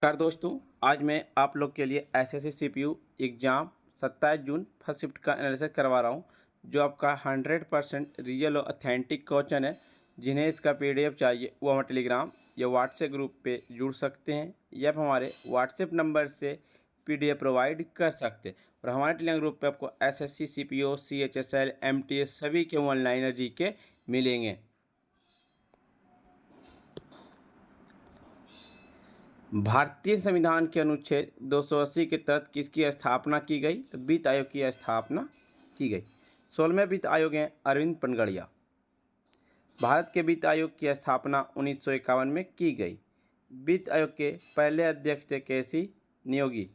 नमस्कार दोस्तों। आज मैं आप लोग के लिए SSC CPU exam 27 June first shift का एनालिसिस करवा रहा हूं, जो आपका 100% रियल और अथेंटिक क्वेश्चन है। जिन्हें इसका पीडीएफ चाहिए वो हमारे टेलीग्राम या व्हाट्सएप ग्रुप पे जुड़ सकते हैं या फिर हमारे व्हाट्सएप नंबर से पीडीएफ प्रोवाइड कर सकते हैं। और हमारे टेलीग्राम ग्रुप पे आपको एसएससी सीपीयू सीएचएसएल एमटीएस सभी के ऑनलाइन जीके मिलेंगे। भारतीय संविधान के अनुच्छेद 280 के तहत किसकी स्थापना की गई? तो वित्त आयोग की स्थापना की गई। 16वें वित्त आयोग हैं अरविंद पनगड़िया। भारत के वित्त आयोग की स्थापना 1951 में की गई। वित्त आयोग के पहले अध्यक्ष थे केसी नियोगी।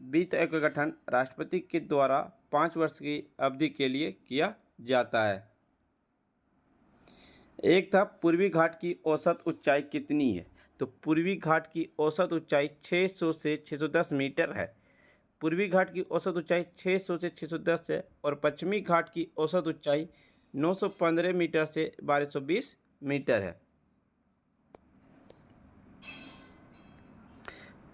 वित्त आयोग का गठन राष्ट्रपति के द्वारा 5 वर्ष की अवधि के लिए किया जाता है। एक था पूर्वी घाट की औसत ऊंचाई कितनी है? तो पूर्वी घाट की औसत ऊंचाई 600 से 610 मीटर है। पूर्वी घाट की औसत ऊंचाई 600 से 610 है और पश्चिमी घाट की औसत ऊंचाई 915 मीटर से 1220 मीटर है।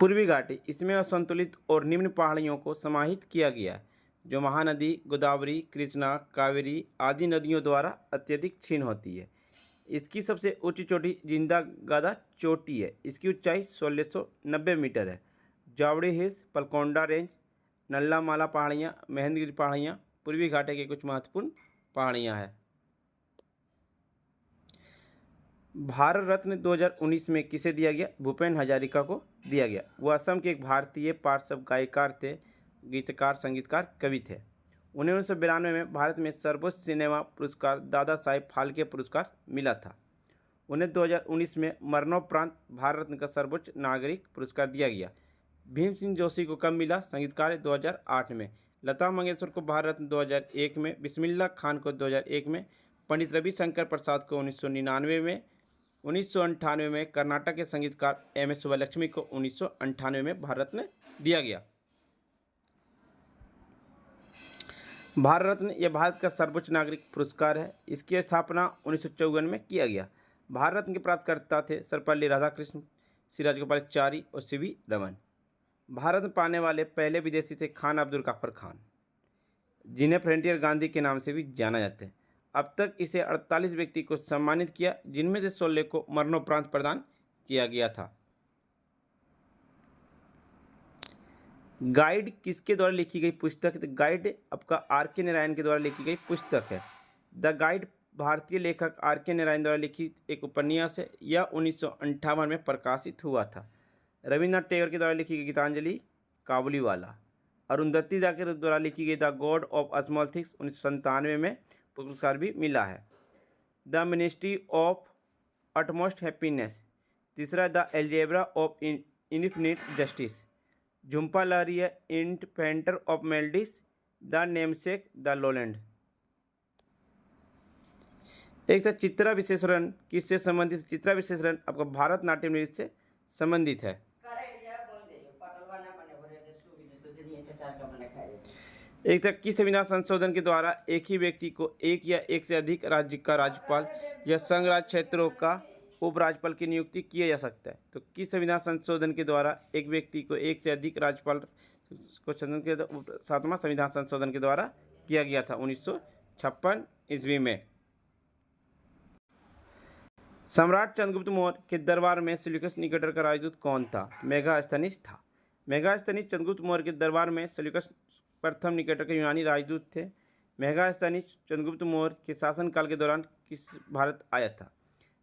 पूर्वी घाटी इसमें असंतुलित और निम्न पहाड़ियों को समाहित किया गया है, जो महानदी गोदावरी, कृष्णा, कावेरी आदि नदियों द्वारा अत्यधिक क्षीण होती है। इसकी सबसे ऊंची चोटी जिंदा गादा चोटी है। इसकी ऊंचाई 1690 मीटर है। जावड़ी हिल्स, पलकोंडा रेंज, नल्लामाला पहाड़ियाँ, महेंद्रगिरी पहाड़ियाँ पूर्वी घाटी की कुछ महत्वपूर्ण पहाड़ियाँ हैं। भारत रत्न 2019 में किसे दिया गया? भूपेन हजारिका को दिया गया। वह असम के एक भारतीय पार्श्व गायकार थे, गीतकार, संगीतकार, कवि थे। उन्हें 1992 में भारत में सर्वोच्च सिनेमा पुरस्कार दादा साहेब फाल्के पुरस्कार मिला था। उन्हें 2019 में मरणोपरांत भारत रत्न का सर्वोच्च नागरिक पुरस्कार दिया गया। भीम सिंह जोशी को कब मिला? संगीतकार 2008 में। लता मंगेशकर को भारत रत्न 2001 में, बिस्मिल्लाह खान को 2001 में, पंडित रविशंकर प्रसाद को 1999 में, 1998 में कर्नाटक के संगीतकार एम.एस. सुब्बलक्ष्मी को 1998 में भारत रत्न दिया गया। भारत रत्न यह भारत का सर्वोच्च नागरिक पुरस्कार है। इसकी स्थापना 1954 में किया गया। भारत रत्न के प्राप्तकर्ता थे सर्वपल्ली राधाकृष्ण, श्री राजगोपालाचारी और सीवी रमन। भारत रत्न पाने वाले पहले विदेशी थे खान अब्दुल गफ्फार खान, जिन्हें फ्रंटियर गांधी के नाम से भी जाना जाता है। अब तक इसे 48 व्यक्ति को सम्मानित किया, जिनमें से 16 को मरणोपरांत प्रदान किया गया था। गाइड किसके द्वारा लिखी गई पुस्तक? तो गाइड आपका आर.के. नारायण के द्वारा लिखी गई पुस्तक है। द गाइड भारतीय लेखक आर.के. नारायण द्वारा लिखित एक उपन्यास है। यह 1958 में प्रकाशित हुआ था। रविन्द्रनाथ टैगोर के द्वारा लिखी गई गीतांजलि काबुलीवाला। अरुंधति दा के द्वारा लिखी गई the god of small things 1997 में पुरस्कार भी मिला है। The ministry of utmost happiness. तीसरा the algebra of infinite justice. Jhumpa Lahiri interpreter of maladies. The namesake the lowland. एक था चित्रा विशेषरण किससे संबंधित? चित्रा विशेषरण आपका भारतनाट्यम नृत्य से संबंधित है। एक था किस संविधान संशोधन के द्वारा एक ही व्यक्ति को एक या एक से अधिक राज्य का राज्यपाल या संघ राज्य क्षेत्रों का उपराज्यपाल की नियुक्ति किया जा सकता है? तो किस संविधान संशोधन के द्वारा एक व्यक्ति को एक से अधिक राज्यपाल को 7वां संविधान संशोधन के द्वारा किया गया था 1956 ईस्वी में। सम्राट चंद्रगुप्त मौर्य के दरबार में सेल्यूकस निकेटर का राजदूत कौन था? मेगास्थनीज था। मेगास्थनीज चंद्रगुप्त मौर्य के दरबार में सेल्यूकस प्रथम निकेटर के यूनानी राजदूत थे। मेगास्थनीज चंद्रगुप्त मौर्य के शासनकाल के दौरान किस भारत आया था?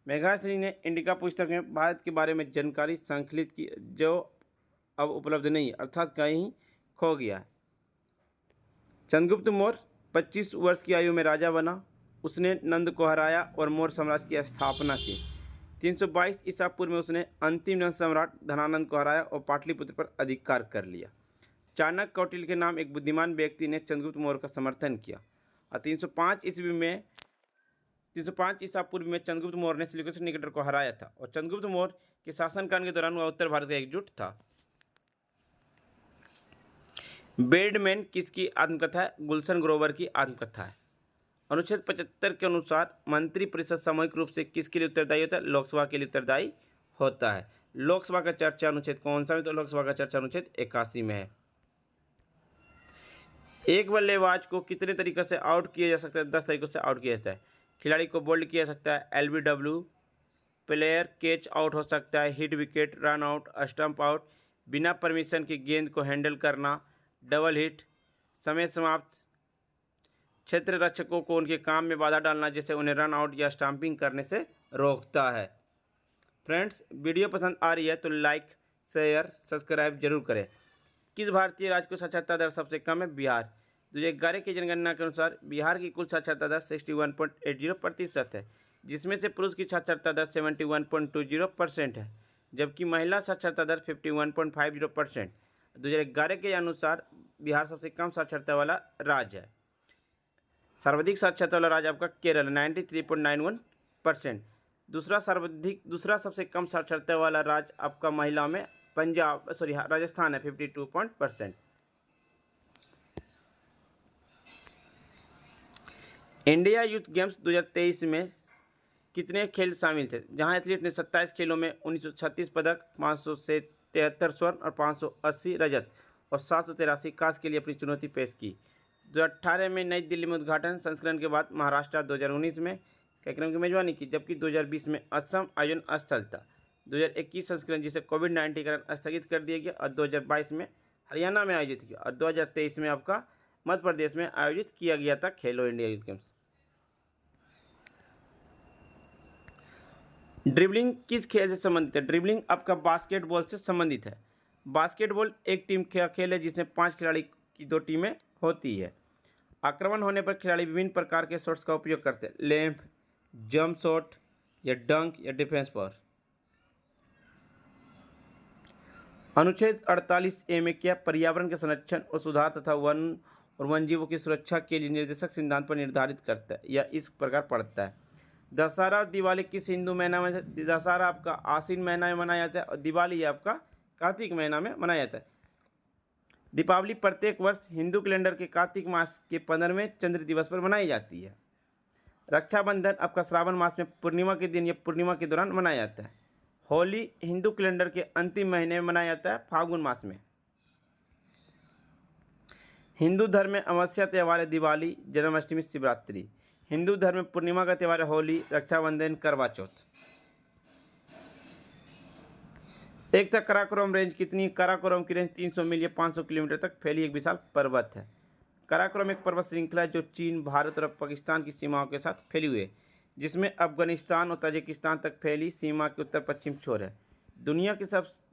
मेगास्थनीज ने इंडिका पुस्तक में भारत के बारे में जानकारी संकलित की, जो अब उपलब्ध नहीं, अर्थात कहीं खो गया है। चंद्रगुप्त मौर्य 25 वर्ष की आयु में राजा बना। उसने नंद को हराया और मौर्य साम्राज्य की स्थापना की। 322 ईसा पूर्व में उसने अंतिम नंद सम्राट धनानंद को हराया और पाटलिपुत्र पर अधिकार कर लिया। चाणक्य कौटिल्य के नाम एक बुद्धिमान व्यक्ति ने चंद्रगुप्त मौर्य का समर्थन किया और 305 ईसा पूर्व में चंद्रगुप्त मौर्य ने सेल्यूकस निकेटर को हराया था और चंद्रगुप्त मौर्य के शासनकाल के दौरान वह उत्तर भारत का एकजुट था। बेडमैन किसकी आत्मकथा है? गुलशन ग्रोवर की आत्मकथा है। अनुच्छेद 75 के अनुसार मंत्रिपरिषद सामूहिक रूप से किसके लिए उत्तरदायी होता है? लोकसभा के लिए उत्तरदायी होता है। लोकसभा का चर्चा अनुच्छेद कौन सा है? तो लोकसभा का चर्चा अनुच्छेद 81 में है। एक बल्लेबाज को कितने तरीके से आउट किया जा सकता है? 10 तरीकों से आउट किया जाता है। खिलाड़ी को बोल्ड किया जा सकता है, एलबीडब्ल्यू, प्लेयर कैच आउट हो सकता है, hit wicket, run out, stump out, बिना परमिशन की गेंद को हैंडल करना, डबल हिट, समय समाप्त, क्षेत्र रक्षकों को उनके काम में बाधा डालना जिससे उन्हें रन आउट या स्टंपिंग करने से रोकता है। फ्रेंड्स, वीडियो पसंद आ रही है तो लाइक, शेयर, सब्सक्राइब जरूर करें। किस भारतीय राज्य को साक्षरता दर सबसे कम है? बिहार। 2011 की जनगणना के अनुसार बिहार की कुल साक्षरता दर 61.80% है, जिसमें से पुरुष की साक्षरता दर 71.20% है, जबकि महिला साक्षरता दर 51.50%। 2011 के अनुसार बिहार सबसे कम साक्षरता वाला राज्य है। सर्वाधिक साक्षरता वाला राज्य आपका केरल 93.91%। दूसरा सबसे कम साक्षरता वाला राज्य आपका महिला में राजस्थान है 52%। इंडिया यूथ गेम्स 2023 में कितने खेल शामिल थे? जहां एथलीट ने 27 खेलों में 1936 पदक, 573 स्वर्ण और 580 रजत और 783 कांस्य के लिए अपनी चुनौती पेश की। 2018 में नई दिल्ली में उद्घाटन संस्करण के बाद महाराष्ट्र 2019 में कार्यक्रम की मेजबानी की, जबकि 2020 में असम आयोजन स्थल था। 2021 संस्करण जिसे कोविड-19 के कारण स्थगित कर दिया गया और 2022 में हरियाणा में आयोजित किया और 2023 में आपका मध्य प्रदेश में आयोजित किया गया था खेलो इंडिया यूथ गेम्स। ड्रिबलिंग किस खेल से संबंधित है? ड्रिबलिंग आपका बास्केटबॉल से संबंधित है। बास्केटबॉल एक टीम का खेल है जिसमें 5 खिलाड़ी की 2 टीमें होती है। आक्रमण होने पर खिलाड़ी विभिन्न प्रकार के शॉट्स का उपयोग करते हैं, लैंप, जंप शॉट या डंक या डिफेंस पर। अनुच्छेद 48A में क्या पर्यावरण के संरक्षण और सुधार तथा वन और वन्यजीवों की सुरक्षा के लिए निर्देशक सिद्धांत पर निर्धारित करता है या इस प्रकार पढ़ता है? दशहरा और दिवाली किस हिंदू महीना में? दशहरा आपका आश्विन महीना में मनाया जाता है और दिवाली आपका कार्तिक महीना में मनाया जाता है। दीपावली प्रत्येक वर्ष हिंदू कैलेंडर के कार्तिक मास के 15वें चंद्र दिवस पर मनाई जाती है। रक्षाबंधन आपका श्रावण मास में पूर्णिमा के दिन या पूर्णिमा के दौरान मनाया जाता है। होली हिंदू कैलेंडर के अंतिम महीने में मनाया जाता है, फाल्गुन मास में। हिंदू धर्म में अमावस्या त्यौहार है दिवाली, जन्माष्टमी, शिवरात्रि। हिंदू धर्म में पूर्णिमा का त्यौहार है होली, रक्षाबंधन, करवा चौथ। एक तक काराकोरम रेंज कितनी? काराकोरम की रेंज 300 मील या 500 किलोमीटर तक फैली एक विशाल पर्वत है। काराकोरम एक पर्वत श्रृंखला है जो चीन, भारत और पाकिस्तान की सीमाओं के साथ फैली हुई है, जिसमें अफगानिस्तान और ताजिकिस्तान तक फैली सीमा के उत्तर पश्चिम छोर है। दुनिया की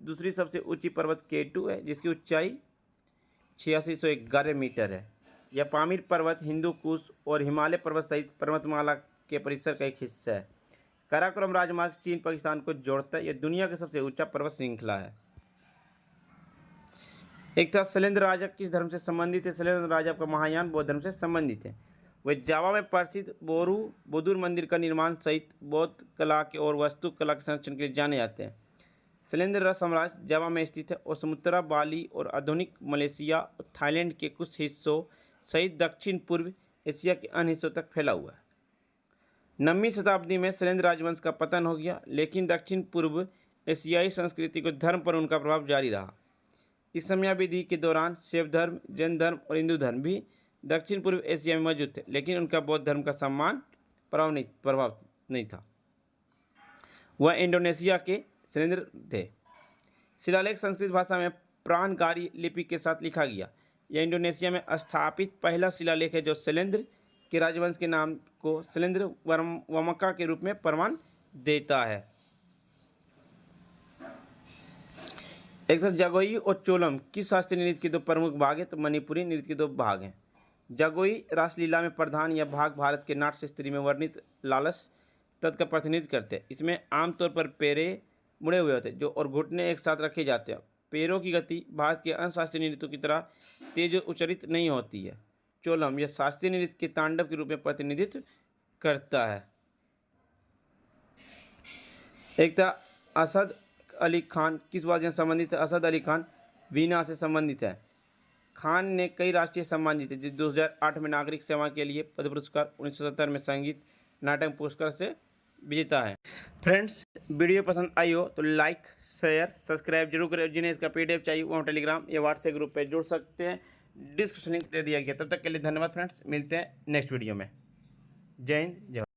दूसरी सबसे ऊंची पर्वत K2 है, जिसकी ऊंचाई 8611 मीटर है। यह पामीर पर्वत हिंदू कुश और हिमालय पर्वत सहित पर्वतमाला के परिसर का एक हिस्सा है। काराकोरम राजमार्ग चीन पाकिस्तान को जोड़ता है। यह दुनिया का सबसे ऊंचा पर्वत श्रृंखला है। एक था शैलेंद्र राजा किस धर्म से संबंधित है? शैलेंद्र राजा आपका महायान बौद्ध धर्म से संबंधित है। वे जावा में प्रसिद्ध बोधुर मंदिर का निर्माण सहित बौद्ध कला के और वास्तु कला के संरक्षण के लिए जाने जाते हैं। शैलेंद्र साम्राज्य जावा में स्थित है और समुद्रा, बाली और आधुनिक मलेशिया और थाईलैंड के कुछ हिस्सों सहित दक्षिण पूर्व एशिया के अन्य हिस्सों तक फैला हुआ है। 9वीं शताब्दी में शैलेंद्र राजवंश का पतन हो गया, लेकिन दक्षिण पूर्व एशियाई संस्कृति को धर्म पर उनका प्रभाव जारी रहा। इस समयावधि के दौरान शैव धर्म, जैन धर्म और हिंदू धर्म भी दक्षिण पूर्व एशिया में मौजूद थे, लेकिन उनका बौद्ध धर्म का समान प्रभाव नहीं था। वह इंडोनेशिया के शैलेंद्र थे। शिलालेख संस्कृत भाषा में प्राणगारी लिपि के साथ लिखा गया। यह इंडोनेशिया में स्थापित पहला शिलालेख है जो शैलेंद्र के राजवंश के नाम को शैलेंद्र वमका के रूप में प्रमाण देता है। एक तो जागोई और चोलम किस शास्त्रीय नृत्य के 2 प्रमुख भाग हैं? तो मणिपुरी नृत्य के 2 भाग हैं। जागोई रासलीला में प्रधान यह भाग भारत के नाट्य शास्त्र में वर्णित लालस तत्व का प्रतिनिधित्व करते हैं। इसमें आमतौर पर पैरे मुड़े हुए होते हैं जो और घुटने एक साथ रखे जाते हैं। पैरों की गति भारत के अन्य शास्त्रीय नृत्यों की तरह तेज और उच्चरित नहीं होती है। चोलम यह शास्त्रीय नृत्य के तांडव के रूप में प्रतिनिधित्व करता है। एक था असद अली खान किस वाद्य से संबंधित है? असद अली खान वीणा से संबंधित है। खान ने कई राष्ट्रीय सम्मान जीते, जिस 2008 में नागरिक सेवा के लिए पद्म पुरस्कार, 1970 में संगीत नाटक पुरस्कार से विजेता है। फ्रेंड्स, वीडियो पसंद आई हो तो लाइक शेयर सब्सक्राइब जरूर करें। जिन्हें इसका PDF चाहिए वो टेलीग्राम या व्हाट्सएप ग्रुप पे जुड़ सकते हैं, डिस्क्रिप्शन लिंक दे दिया गया। तब तक के लिए धन्यवाद फ्रेंड्स, मिलते हैं नेक्स्ट वीडियो में। जय हिंद, जय भारत।